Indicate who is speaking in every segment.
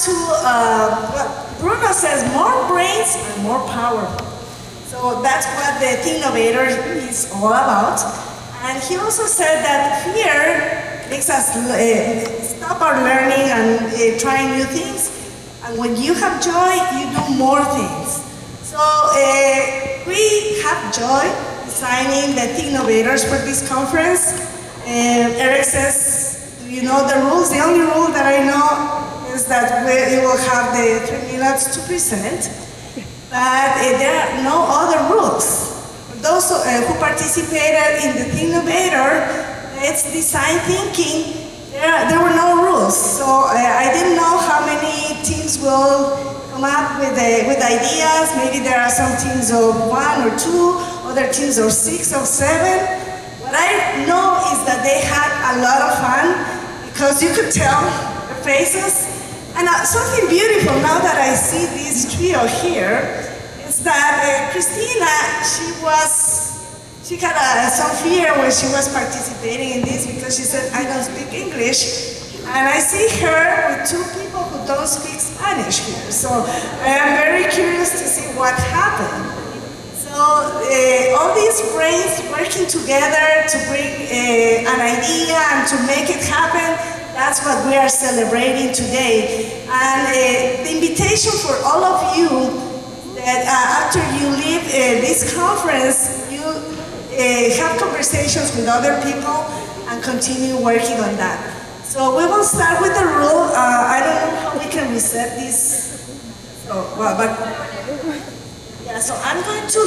Speaker 1: to, Bruno says, more brains and more power. So that's what the Thinknovators is all about. And he also said that fear makes us stop our learning and trying new things. And when you have joy, you do more things. So we have joy designing the Thinknovators for this conference. Eric says, do you know the rules? The only rule that I know is that we will have the 3 minutes to present. But there are no other rules. For those who participated in the Thinknovator, it's design thinking. There were no rules, so I didn't know how many teams will come up with ideas. Maybe there are some teams of 1 or 2, other teams of 6 or 7. What I know is that they had a lot of fun because you could tell the faces. And something beautiful now that I see this trio here is that Christina, she had some fear when she was participating in this because she said, I don't speak English. And I see her with 2 people who don't speak Spanish here. So I am very curious to see what happened. So all these brains working together to bring an idea and to make it happen, that's what we are celebrating today. And the invitation for all of you that after you leave this conference, you have conversations with other people and continue working on that. So we will start with the rule. I don't know how we can reset this. So I'm going to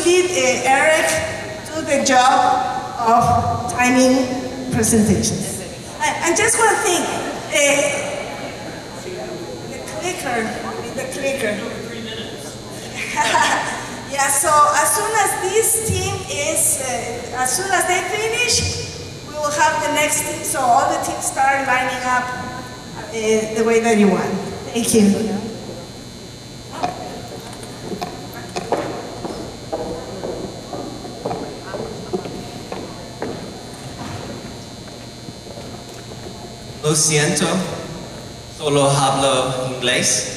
Speaker 1: lead Eric to the job of timing presentations. And just one thing, the clicker. Yeah, so as soon as they finish, we will have the next team, so all the teams start lining up the way that you want. Thank you.
Speaker 2: Lo siento, solo hablo inglés.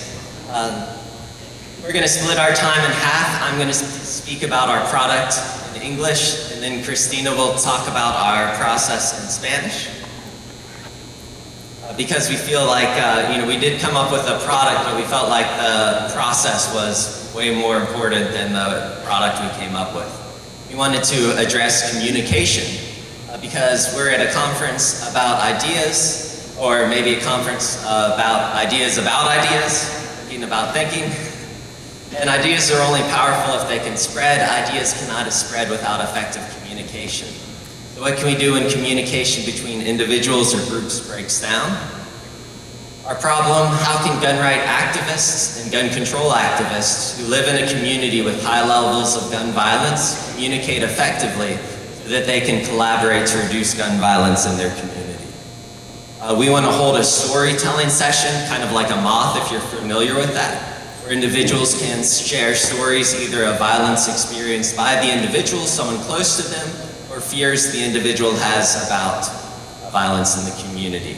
Speaker 2: We're going to split our time in half. I'm going to speak about our product in English, and then Christina will talk about our process in Spanish. Because we feel like, we did come up with a product, but we felt like the process was way more important than the product we came up with. We wanted to address communication, because we're at a conference about ideas, or maybe a conference about ideas, thinking about thinking. And ideas are only powerful if they can spread. Ideas cannot spread without effective communication. So what can we do when communication between individuals or groups breaks down? Our problem, how can gun right activists and gun control activists who live in a community with high levels of gun violence communicate effectively so that they can collaborate to reduce gun violence in their community? We want to hold a storytelling session, kind of like a moth if you're familiar with that, where individuals can share stories either of violence experienced by the individual, someone close to them, or fears the individual has about violence in the community.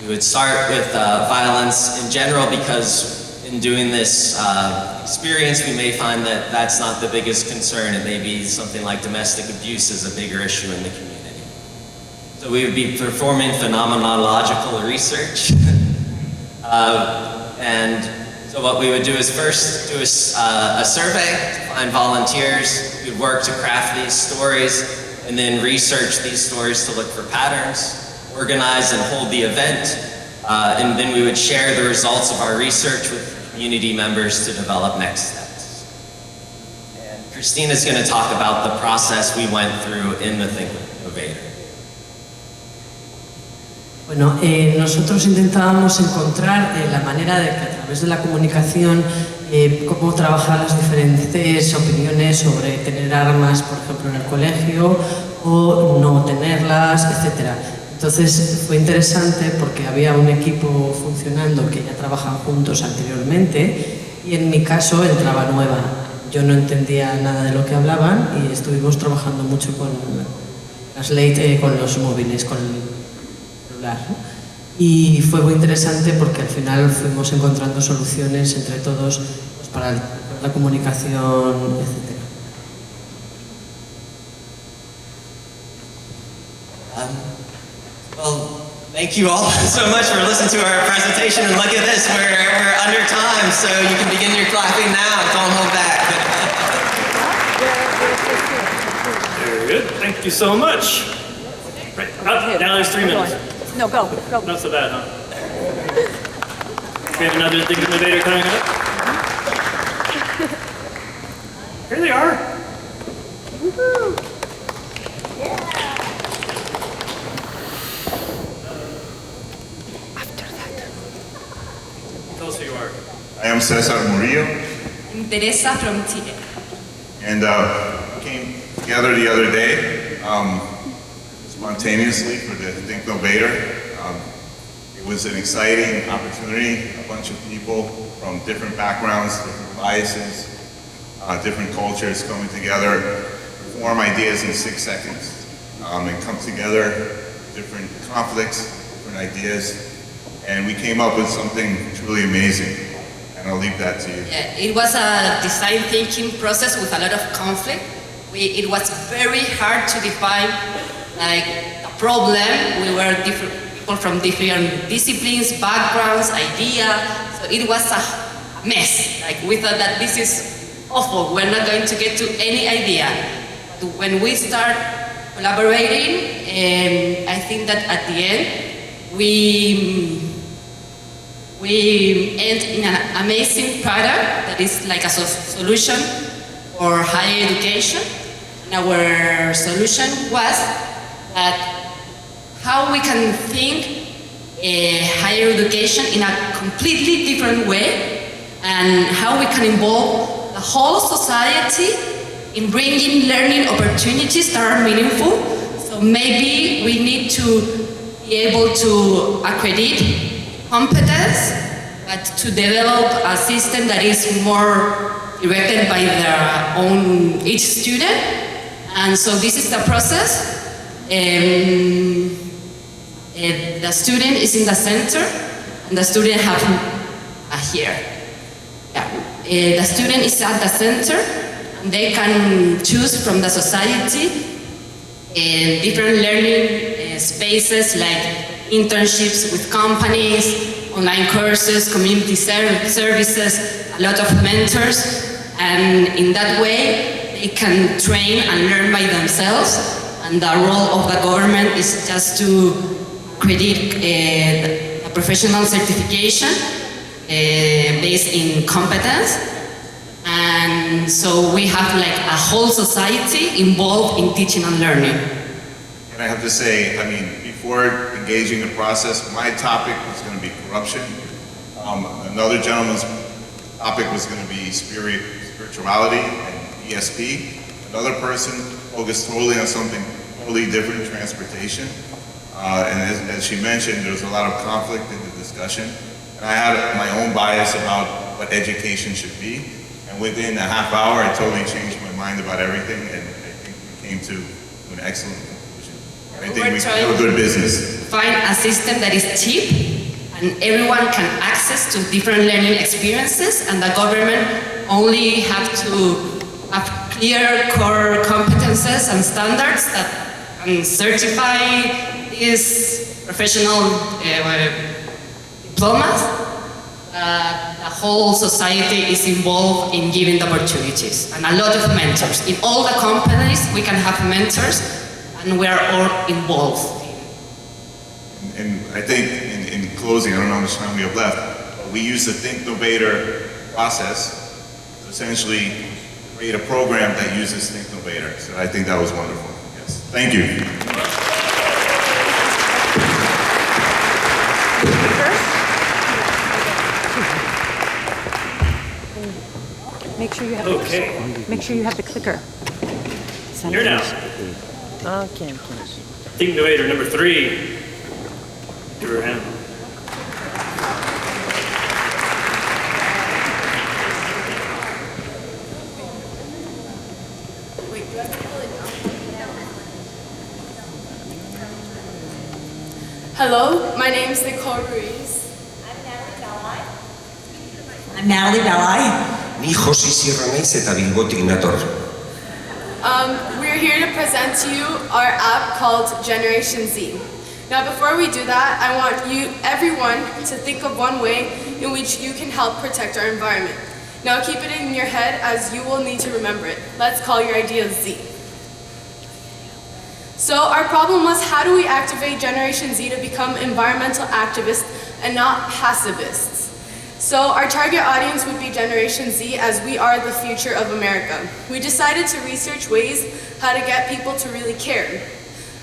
Speaker 2: We would start with violence in general because in doing this experience we may find that that's not the biggest concern. It may be something like domestic abuse is a bigger issue in the community. So we would be performing phenomenological research. And so what we would do is first do a survey to find volunteers. We'd work to craft these stories and then research these stories to look for patterns, organize and hold the event, and then we would share the results of our research with community members to develop next steps. And Christina's going to talk about the process we went through in the Thinknovator.
Speaker 3: Bueno, nosotros intentábamos encontrar la manera de que a través de la comunicación cómo trabajar las diferentes opiniones sobre tener armas, por ejemplo, en el colegio o no tenerlas, etc. Entonces fue interesante porque había un equipo funcionando que ya trabajan juntos anteriormente y en mi caso entraba nueva. Yo no entendía nada de lo que hablaban y estuvimos trabajando mucho con las con los móviles, con el celular, ¿no? y fue muy interesante porque al final fuimos encontrando soluciones entre todos pues, para la comunicación, etc.
Speaker 2: Well, thank you all so much for listening to our presentation, and look at this, we're under time, so you can begin your clapping now, don't hold back.
Speaker 4: Very good, thank you so much. Right, up, now there's 3 minutes.
Speaker 5: No, go.
Speaker 4: Not so bad, huh? We have another Thinknovator coming up. Here they are.
Speaker 5: Woohoo!
Speaker 4: Tell us who you are.
Speaker 6: I am Cesar Murillo,
Speaker 5: Teresa from Chile.
Speaker 6: and we came together the other day spontaneously for the Thinknovator. It was an exciting opportunity. A bunch of people from different backgrounds, different biases, different cultures coming together, form ideas in 6 seconds, and come together, different conflicts, different ideas, and we came up with something truly amazing. And I'll leave that to you.
Speaker 5: Yeah, it was a design thinking process with a lot of conflict. It was very hard to define like a problem. We were different people from different disciplines, backgrounds, ideas. So it was a mess. Like we thought that this is awful. We're not going to get to any idea. But when we start collaborating, I think that at the end we end in an amazing product that is like a solution for higher education. And our solution was that how we can think higher education in a completely different way, and how we can involve the whole society in bringing learning opportunities that are meaningful. So maybe we need to be able to accredit competence, but to develop a system that is more directed by their own each student. And so this is the process. The student is in the center, and the student have here. Yeah. The student is at the center, and they can choose from the society different learning spaces like internships with companies, online courses, community services, a lot of mentors, and in that way they can train and learn by themselves, and the role of the government is just to credit a professional certification based in competence. And so we have like a whole society involved in teaching and learning.
Speaker 6: And I have to say, I mean, before engaging the process, my topic was going to be corruption. Another gentleman's topic was going to be spirituality and ESP. Another person focused totally on something totally different, transportation. And as she mentioned, there was a lot of conflict in the discussion. And I had my own bias about what education should be. And within a half hour, I totally changed my mind about everything, and I think we came to an excellent conclusion. I think we can have a good business.
Speaker 5: Find a system that is cheap and everyone can access to different learning experiences, and the government only have to have clear core competences and standards that can certify these professional diplomas. The whole society is involved in giving the opportunities, and a lot of mentors. In all the companies, we can have mentors, and we are all involved.
Speaker 6: And I think in closing, I don't know how much time we have left, but we use the Thinknovator process to essentially create a program that uses Thinknovator. So I think that was wonderful. Yes. Thank you.
Speaker 7: Make sure you have
Speaker 4: Okay,
Speaker 7: make sure you have the clicker.
Speaker 4: here now.
Speaker 7: Okay.
Speaker 4: Thinknovator number 3. Give her a hand.
Speaker 8: Hello, my name is Nicole Ruiz.
Speaker 1: I'm Natalie Belli.
Speaker 9: Ni Josi Sierra naiz eta Bilbotik nator.
Speaker 8: We're here to present to you our app called Generation Z. Now before we do that, I want everyone to think of one way in which you can help protect our environment. Now keep it in your head as you will need to remember it. Let's call your idea Z. So our problem was, how do we activate Generation Z to become environmental activists and not pacifists? So our target audience would be Generation Z, as we are the future of America. We decided to research ways how to get people to really care.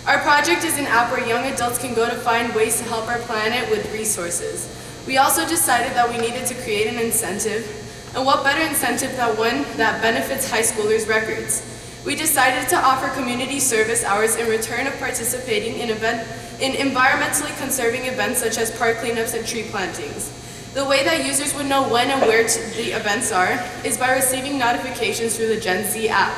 Speaker 8: Our project is an app where young adults can go to find ways to help our planet with resources. We also decided that we needed to create an incentive, and what better incentive than one that benefits high schoolers' records. We decided to offer community service hours in return of participating in environmentally conserving events such as park cleanups and tree plantings. The way that users would know when and where the events are is by receiving notifications through the Gen Z app.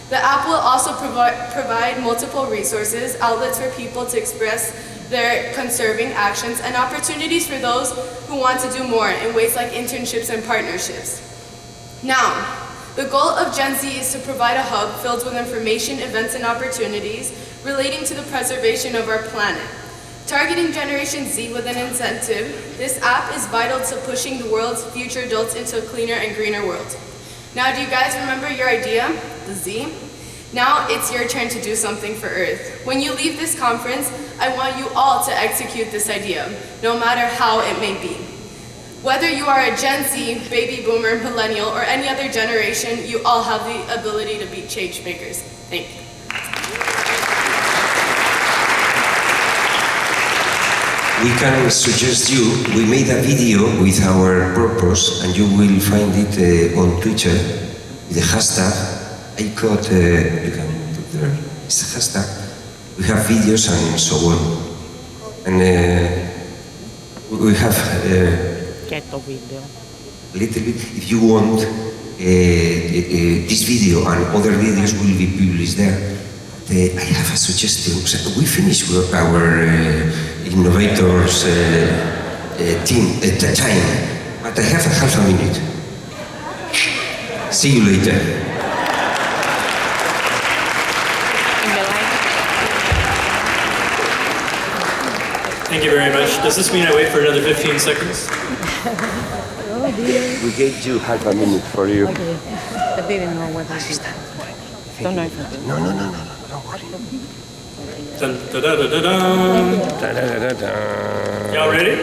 Speaker 8: The app will also provide multiple resources, outlets for people to express their conserving actions, and opportunities for those who want to do more in ways like internships and partnerships. Now, the goal of Gen Z is to provide a hub filled with information, events, and opportunities relating to the preservation of our planet. Targeting Generation Z with an incentive, this app is vital to pushing the world's future adults into a cleaner and greener world. Now, do you guys remember your idea, the Z? Now it's your turn to do something for Earth. When you leave this conference, I want you all to execute this idea, no matter how it may be. Whether you are a Gen Z, baby boomer, millennial, or any other generation, you all have the ability to be change makers. Thank you.
Speaker 9: We can suggest you, we made a video with our purpose, and you will find it on Twitter with the hashtag. I got, you can put there, it's a hashtag. We have videos and so on. And we have
Speaker 7: Get the video.
Speaker 9: a little bit, if you want, this video and other videos will be published there. I have a suggestion. We finished our Thinknovators team at the time, but I have a half a minute. See you later.
Speaker 4: Thank you very much. Does this mean I wait for another 15 seconds?
Speaker 9: We gave you half a minute for you.
Speaker 7: Okay, but they didn't know whether to don't know if it
Speaker 9: No, don't worry.
Speaker 4: Dun, da, da, da, da, da.
Speaker 9: Da, da, da, da.
Speaker 4: Y'all ready?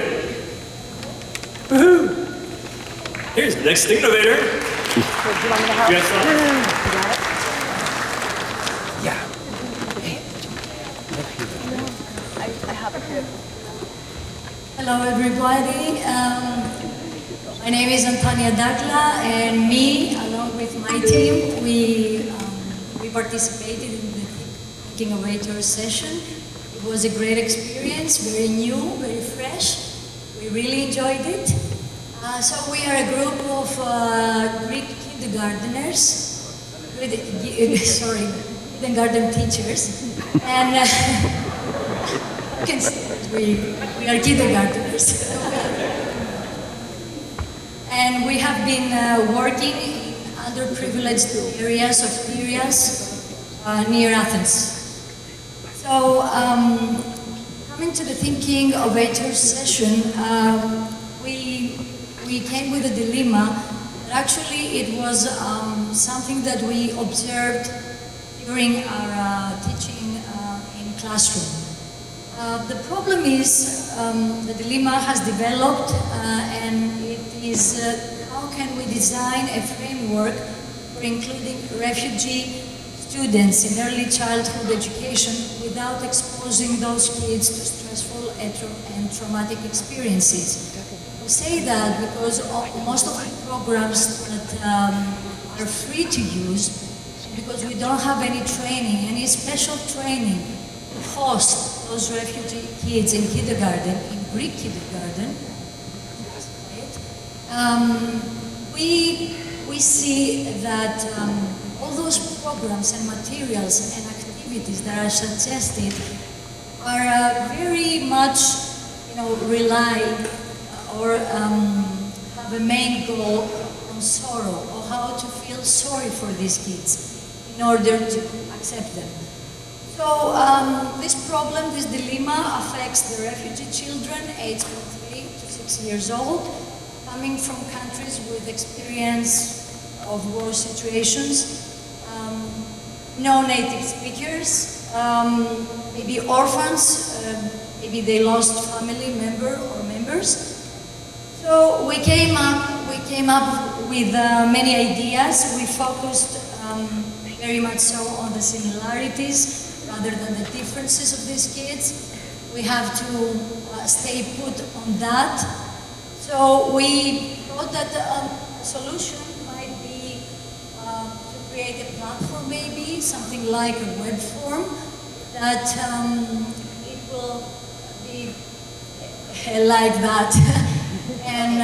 Speaker 4: Woohoo! Here's the next Thinknovator.
Speaker 7: Do you want me to help?
Speaker 4: You guys saw it?
Speaker 9: Yeah.
Speaker 7: I have it here.
Speaker 10: Hello everybody, my name is Antonia Dagla, and me, along with my team, we participated in the Thinknovators session. It was a great experience, very new, very fresh. We really enjoyed it. So we are a group of Greek kindergarteners, kindergarten teachers, and you can see that we are kindergarteners. And we have been working in underprivileged areas of Syria near Athens. So, coming to the Thinknovators session, we came with a dilemma. Actually, it was something that we observed during our teaching in classroom. The problem is, the dilemma has developed, and it is how can we design a framework for including refugee students in early childhood education without exposing those kids to stressful and traumatic experiences. We say that because most of the programs that are free to use, because we don't have any training, any special training to host those refugee kids in kindergarten, in Greek kindergarten, we see that all those programs and materials and activities that are suggested are very much, rely or have a main goal on sorrow, or how to feel sorry for these kids in order to accept them. So this problem, this dilemma affects the refugee children aged from 3 to 6 years old, coming from countries with experience of war situations, no native speakers, maybe orphans, maybe they lost family member or members. So we came up with many ideas. We focused very much so on the similarities rather than the differences of these kids. We have to stay put on that. So we thought that a solution might be to create a platform, maybe something like a web form that it will be like that, and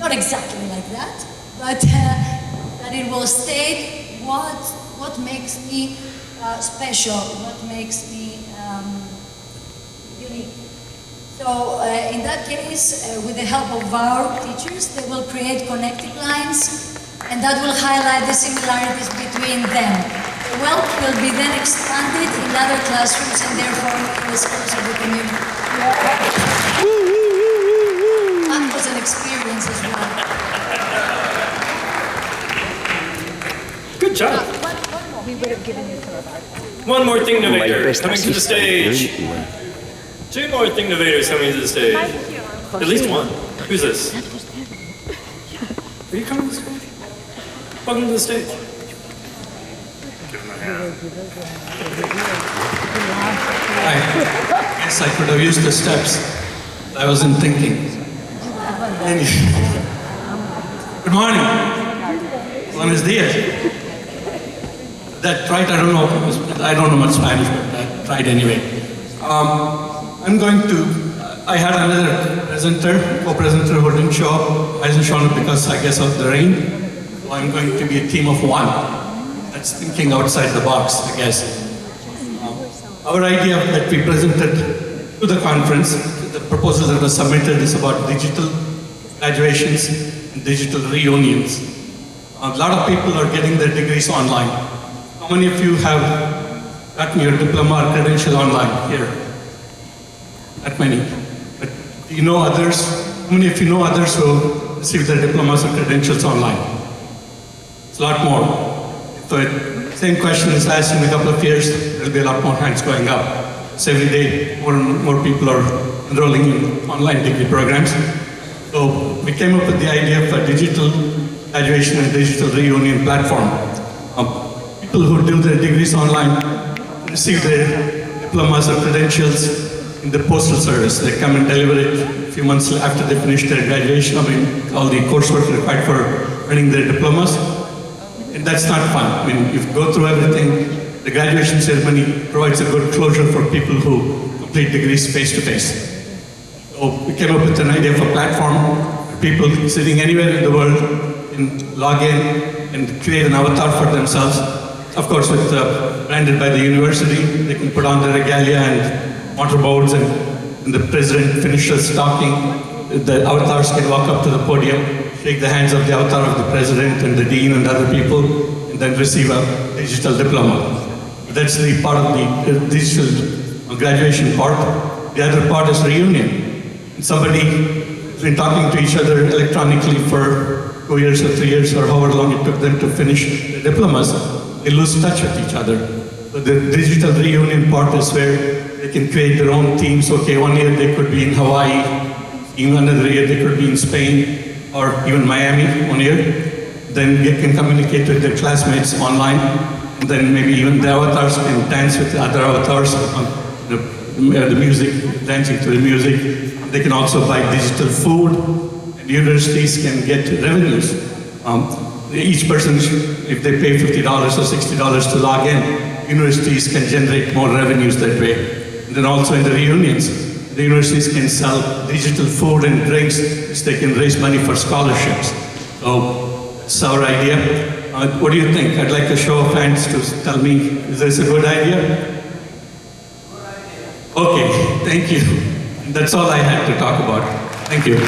Speaker 10: not exactly like that, but that it will state what makes me special, what makes me unique. So in that case, with the help of our teachers, they will create connecting lines, and that will highlight the similarities between them. The web will be then expanded in other classrooms and therefore in the schools of the community. That was an experience as well.
Speaker 4: Good job.
Speaker 7: We would have given you
Speaker 4: One more Thinknovator coming to the stage. 2 more Thinknovators coming to the stage. At least one. Who's this? Are you coming to the stage? Welcome to the stage. Give him a hand.
Speaker 11: I guess I could have used the steps. I wasn't thinking. Good morning. Buenos dias. That right, I don't know much Spanish, but I tried anyway. I had another co-presenter who didn't show up. I didn't show up because I guess of the rain. So I'm going to be a team of one. That's thinking outside the box, I guess. Our idea that we presented to the conference, the proposal that was submitted is about digital graduations and digital reunions. A lot of people are getting their degrees online. How many of you have gotten your diploma or credential online here? Not many. But do you know others? How many of you know others who received their diplomas or credentials online? It's a lot more. If the same question is asked in a couple of years, there'll be a lot more hands going up. So every day, more and more people are enrolling in online degree programs. So we came up with the idea of a digital graduation and digital reunion platform. People who do their degrees online receive their diplomas or credentials in the postal service. They come and deliver it a few months after they finish their graduation. All the coursework required for earning their diplomas. And that's not fun. If you go through everything, the graduation ceremony provides a good closure for people who complete degrees face-to-face. So we came up with an idea of a platform where people sitting anywhere in the world can log in and create an avatar for themselves. Of course, branded by the university, they can put on their regalia and waterboards, and when the president finishes talking, the avatars can walk up to the podium, shake the hands of the avatar of the president and the dean and other people, and then receive a digital diploma. That's the part of the digital graduation part. The other part is reunion. Somebody has been talking to each other electronically for 2 years or 3 years or however long it took them to finish their diplomas. They lose touch with each other. So the digital reunion part is where they can create their own teams. Okay, 1 year they could be in Hawaii, in another year they could be in Spain, or even Miami 1 year. Then they can communicate with their classmates online, and then maybe even the avatars can dance with the other avatars on the music, dancing to the music. They can also buy digital food, and universities can get revenues. Each person, if they pay $50 or $60 to log in, universities can generate more revenues that way. And then also in the reunions, the universities can sell digital food and drinks, which they can raise money for scholarships. So that's our idea. What do you think? I'd like a show of hands to tell me, is this a good idea? Okay, thank you. That's all I had to talk about. Thank you.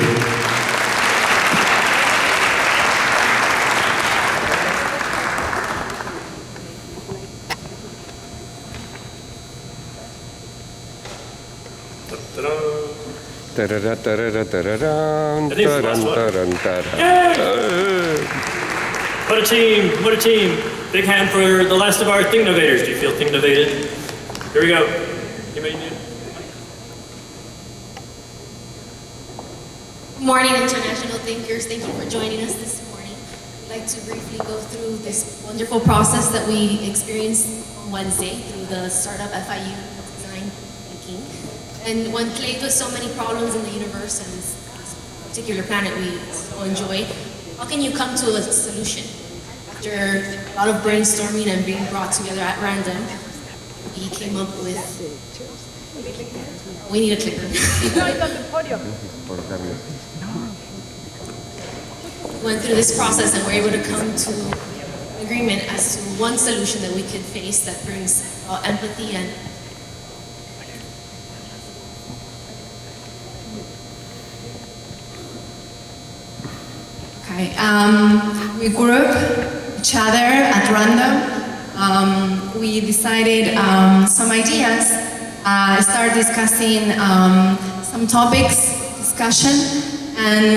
Speaker 4: What a team, what a team. Big hand for the last of our Thinknovators. Do you feel Thinknovated? Here we go.
Speaker 8: Good morning, international thinkers. Thank you for joining us this morning. I'd like to briefly go through this wonderful process that we experienced on Wednesday through the startup FIU design thinking. And when plagued with so many problems in the universe and this particular planet we so enjoy, how can you come to a solution? After a lot of brainstorming and being brought together at random, we came up with, we need a clicker. Went through this process and were able to come to an agreement as to one solution that we could face that brings empathy and okay. We grouped each other at random. We decided some ideas, start discussing some topics, discussion, and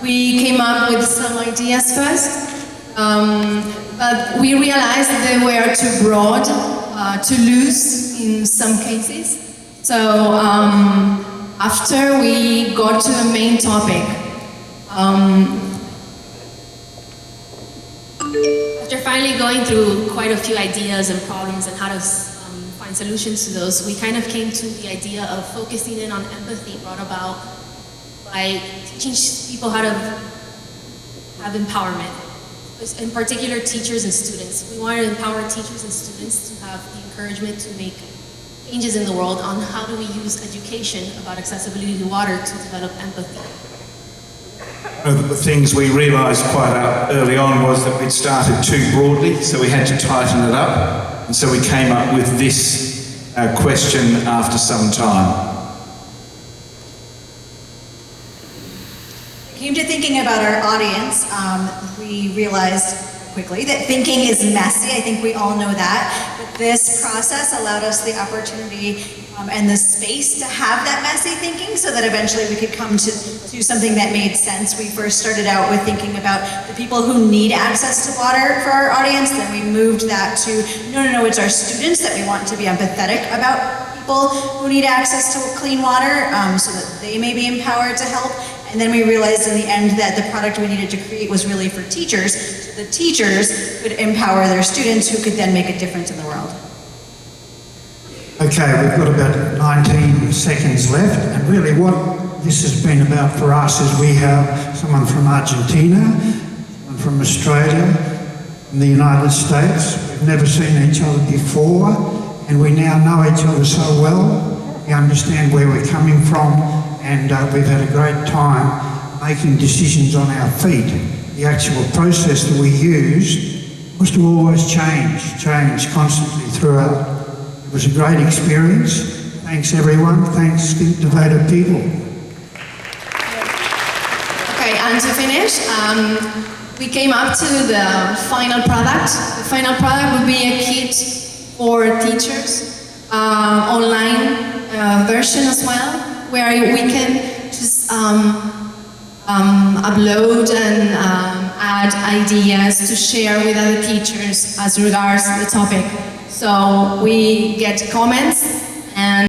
Speaker 8: we came up with some ideas first, but we realized they were too broad, too loose in some cases. So after we got to the main topic, after finally going through quite a few ideas and problems and how to find solutions to those, we kind of came to the idea of focusing in on empathy brought about by teaching people how to have empowerment. In particular, teachers and students. We wanted to empower teachers and students to have the encouragement to make changes in the world on how do we use education about accessibility to water to develop empathy.
Speaker 12: One of the things we realised quite early on was that we'd started too broadly, so we had to tighten it up. And so we came up with this question after some time.
Speaker 13: Came to thinking about our audience, we realized quickly that thinking is messy. I think we all know that. But this process allowed us the opportunity and the space to have that messy thinking so that eventually we could come to something that made sense. We first started out with thinking about the people who need access to water for our audience. Then we moved that to, no, it's our students that we want to be empathetic about people who need access to clean water so that they may be empowered to help. And then we realized in the end that the product we needed to create was really for teachers, so the teachers could empower their students who could then make a difference in the world.
Speaker 14: Okay, we've got about 19 seconds left, and really what this has been about for us is we have someone from Argentina, someone from Australia, from the United States. We've never seen each other before, and we now know each other so well. We understand where we're coming from, and we've had a great time making decisions on our feet. The actual process that we used was to always change constantly throughout. It was a great experience. Thanks everyone, thanks Thinknovator people.
Speaker 8: Okay, and to finish, we came up to the final product. The final product would be a kit for teachers, online version as well, where we can just upload and add ideas to share with other teachers as regards the topic. So we get comments and